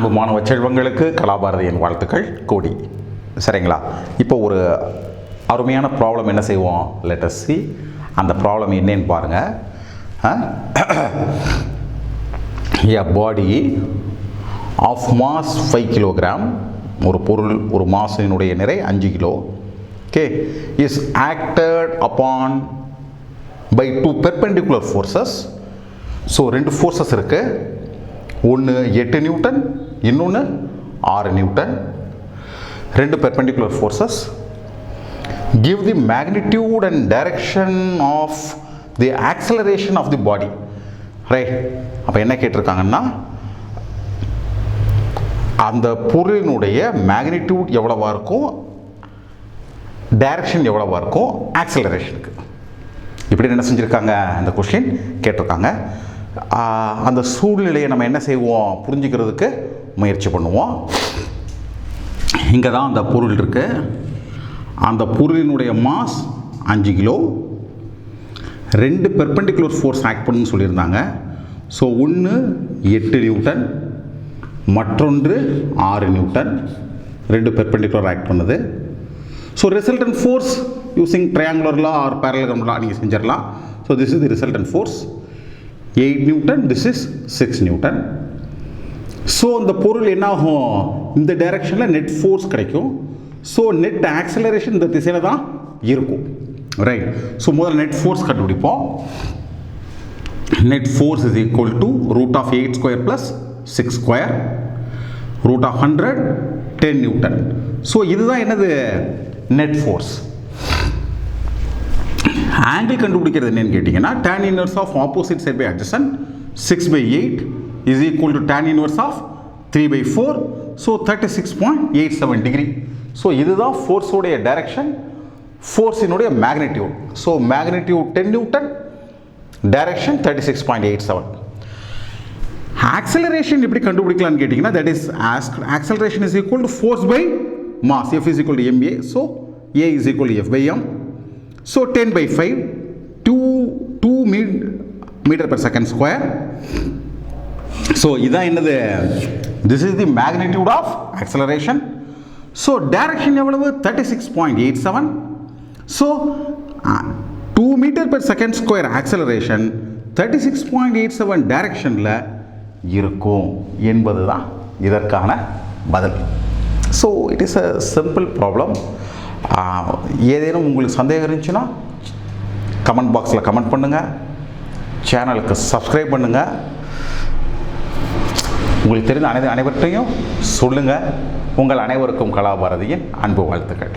அன்பு மாணவ செல்வங்களுக்கு கலாபாரதியின் வாழ்த்துக்கள் கோடி. சரிங்களா? இப்போ ஒரு அருமையான ப்ராப்ளம் என்ன செய்வோம், லெட் அஸ் see. அந்த ப்ராப்ளம் என்னன்னு பாருங்கள். a body of mass 5 kilogram, ஒரு பொருள் ஒரு மாசினுடைய நிறை 5 kilo, okay, is acted upon by two perpendicular forces. So ரெண்டு ஃபோர்ஸஸ் இருக்கு, ஒன்று 8 நியூட்டன், இன்னொன்று 6 நியூட்டன். ரெண்டு perpendicular forces. give the magnitude and direction of the acceleration of the body. Right? அப்போ என்ன கேட்டிருக்காங்கன்னா, அந்த பொருளினுடைய மேக்னிடியூட் எவ்வளவா இருக்கும், டைரக்ஷன் எவ்வளவா இருக்கும் ஆக்சலரேஷனுக்கு. இப்படி என்ன செஞ்சுருக்காங்க, அந்த கொஸ்டின் கேட்டிருக்காங்க. அந்த சூழ்நிலையை நம்ம என்ன செய்வோம், புரிஞ்சுக்கிறதுக்கு முயற்சி பண்ணுவோம். இங்கே தான் அந்த பொருள் இருக்கு. அந்த பொருளினுடைய மாஸ் 5 கிலோ. ரெண்டு பெர்பெண்டிகுலர் ஃபோர்ஸ் ஆக்ட் பண்ணுன்னு சொல்லியிருந்தாங்க. ஸோ ஒன்று 8 நியூட்டன், மற்றொன்று 6 நியூட்டன். ரெண்டு பெர்பெண்டிகுலர் ஆக்ட் பண்ணுது. So resultant force using triangular law or parallel law நீங்கள் செஞ்சிடலாம். So this is the resultant force 8 newton, this is 6 newton. So இந்த பொருள் என்ன ஆகும், இந்த டைரக்ஷனில் நெட் ஃபோர்ஸ் கிடைக்கும். ஸோ நெட் ஆக்சலரேஷன் இந்த திசையில் தான் இருக்கும். ரைட்? ஸோ முதல்ல நெட் ஃபோர்ஸ் கண்டுபிடிப்போம். Net force is equal to root of 8 square plus 6 square, root of 100, 10 Newton. So இதுதான் என்னது, நெட் ஃபோர்ஸ். ஆங்கிள் கண்டுபிடிக்கிறது என்னன்னு கேட்டிங்கன்னா, tan inverse of opposite side by adjacent 6/8 is equal to tan inverse of 3/4. So 36.87 degree. So இதுதான் ஃபோர்ஸோடைய direction, ஃபோர்ஸினுடைய magnitude. So magnitude 10 newton, direction 36.87. Acceleration எப்படி கண்டுபிடிக்கலாம்னு கேட்டிங்கன்னா, that is acceleration is equal to force by mass, F is equal to ma. So A is equal to F by m. So 10/5, 2 metre per second square. So இதான் என்னது, this is the magnitude of acceleration. So direction எவ்வளவு, 36.87. So 2 metre per second square acceleration 36.87 டைரக்ஷனில் இருக்கும் என்பது தான் இதற்கான பதில். So it is a simple problem. ஏதேனும் உங்களுக்கு சந்தேகம் இருந்துச்சுன்னா கமெண்ட் பாக்ஸில் கமெண்ட் பண்ணுங்கள், சேனலுக்கு சப்ஸ்கிரைப் பண்ணுங்கள், உங்களுக்கு தெரிந்த அனைவர்கிட்டையும் சொல்லுங்கள். உங்கள் அனைவருக்கும் கலாபாரதியின் அன்பு வாழ்த்துக்கள்.